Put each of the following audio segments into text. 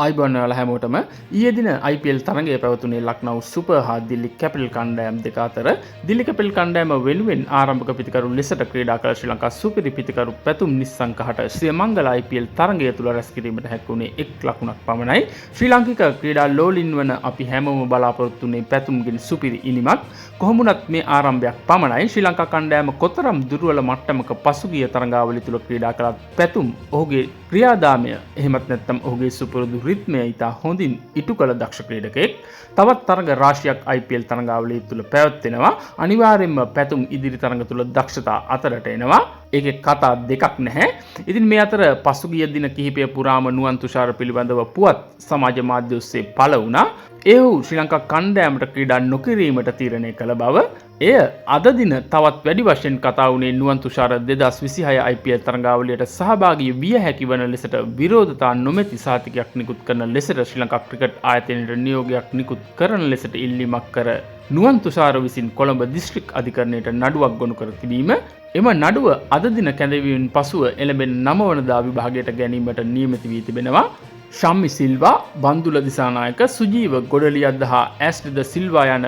අයිබෝන් වල හැමෝටම ඊයේ දින IPL තරඟය පැවතුනේ ලක්නව් සුපර් හා දිල්ලි කැපිටල් කණ්ඩායම් දෙක අතර දිල්ලි කැපිටල් කණ්ඩායම වෙනුවෙන් ආරම්භක පිතිකරු ලෙසට ක්‍රීඩා කළ ශ්‍රී ලංකා සුපිරි පිතිකරු පැතුම් නිස්සංකහට ශ්‍රී මංගල IPL තරඟය තුල රැස් කිරීමට හැකියුනේ 1 ලකුණක් පමණයි. ශ්‍රී ලාංකික ක්‍රීඩා ලෝලින් වන අපි හැමෝම බලාපොරොත්තු වුනේ පැතුම්ගෙන් සුපිරි ඉනිමක්. කොහොමුණත් මේ ආරම්භයක් පමණයි. ශ්‍රී ලංකා කණ්ඩායම කොතරම් දුර්වල මට්ටමක පසුගිය තරඟාවලිය තුල ක්‍රීඩා කළත් පැතුම් ඔහුගේ ක්‍රියාදාමය එහෙමත් නැත්නම් ඔහුගේ සුපුරුදු රිත්මය ඉතා හොඳින් ඉටු කළ දක්ෂ ක්‍රීඩකයෙක්. තවත් තරඟ රාශියක් IPL තරඟාවලිය තුල පැවැත්වෙනවා. අනිවාර්යයෙන්ම පැතුම් ඉදිරි තරඟ තුල දක්ෂතා අතරට එනවා. ඒකේ කතා දෙකක් නැහැ. ඉතින් මේ අතර පසුගිය දින කිහිපය පුරාම නුවන් තුෂාර පිළිබඳව පුවත් සමාජ මාධ්‍ය ඔස්සේ පළ වුණා. ඒ වූ ශ්‍රී ලංකා කණ්ඩායමට ක්‍රීඩා නොකිරීමට තීරණය කළ බව. එය අද දින තවත් වැඩි වශයෙන් කතා වුණේ නුවන් තුෂාර 2026 IPL තරඟාවලියට සහභාගී විය හැකි වන ලෙසට විරෝධතා නොමැති සහතිකයක් නිකුත් කරන ලෙසට ශ්‍රී ලංකා ක්‍රිකට් ආයතනයට නියෝගයක් නිකුත් කරන ලෙසට ඉල්ලීමක් කර නුවන් තුෂාර විසින් කොළඹ දිස්ත්‍රික් අධිකරණයට නඩුවක් ගොනු කර තිබීම. එම නඩුව අද දින කැඳවීමෙන් පසුව එළඹෙන 9 වනදා විභාගයට ගැනීමට නියමිත වී තිබෙනවා. ශම්මි සිල්වා, බන්දුල දිසානායක, සුජීව ගොඩලියද්ද හා ඇස්ට් ද සිල්වා යන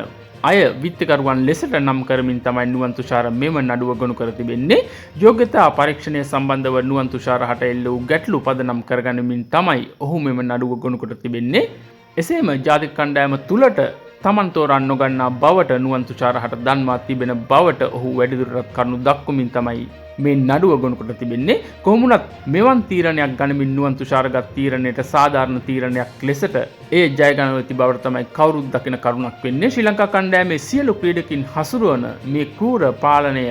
අය විත්තිකරුවන් ලෙසට නම් කරමින් තමයි නුවන් තුෂාර මෙම නඩුව ගොනු කර තිබෙන්නේ. යෝග්‍යතා පරීක්ෂණය සම්බන්ධව නුවන් තුෂාර හට එල්ල වූ ගැටලු පදනම් කරගනිමින් තමයි ඔහු මෙම නඩුව ගොනු කර තිබෙන්නේ. එසේම ජාතික කණ්ඩායම තුලට තමන් තෝරා නොගන්නා බවට නුවන් තුෂාර හට දන්වා තිබෙන බවට ඔහු වැඩිදුරටත් කරුණු දක්වමින් තමයි මේ නඩුව ගොනු කොට තිබෙන්නේ. කොහොමුණත් මෙවන් තීරණයක් ගනිමින් නුවන් තුෂාරගත් තීරණයට සාධාරණ තීරණයක් ලෙසට ඒ ජයගනව ඇති බවට තමයි කවුරුත් දකින කරුණක් වෙන්නේ. ශ්‍රී ලංකා කණ්ඩායමේ සියලු ක්‍රීඩකින් හසුරුවන මේ ක්‍රූර පාලනය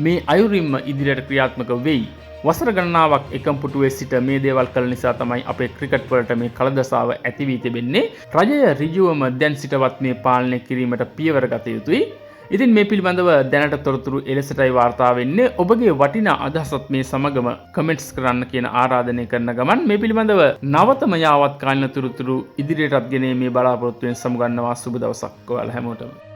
මේ අයුරින්ම ඉදිරියට ක්‍රියාත්මක වෙයි. වසර ගණනාවක් එකම පුටුවේ සිට මේ දේවල් කළ නිසා තමයි අපේ ක්‍රිකට් වලට මේ කලදසාව ඇති වී තිබෙන්නේ. රජය ඍජුවම දැන් සිටවත් මේ පාලනය කිරීමට පියවර ගත යුතුයි. ඉතින් මේ පිළිබඳව දැනට තොරතුරු එලෙසටයි වාර්තා වෙන්නේ. ඔබගේ වටිනා අදහසත් මේ සමගම කමෙන්ට්ස් කරන්න කියන ආරාධනය කරන ගමන් මේ පිළිබඳව නවතම යාවත් කාලින තොරතුරු ඉදිරියටත් ගෙනීමේ බලාපොරොත්තුවෙන් සමුගන්නවා. සුබ දවසක් ඔයාලා හැමෝටම.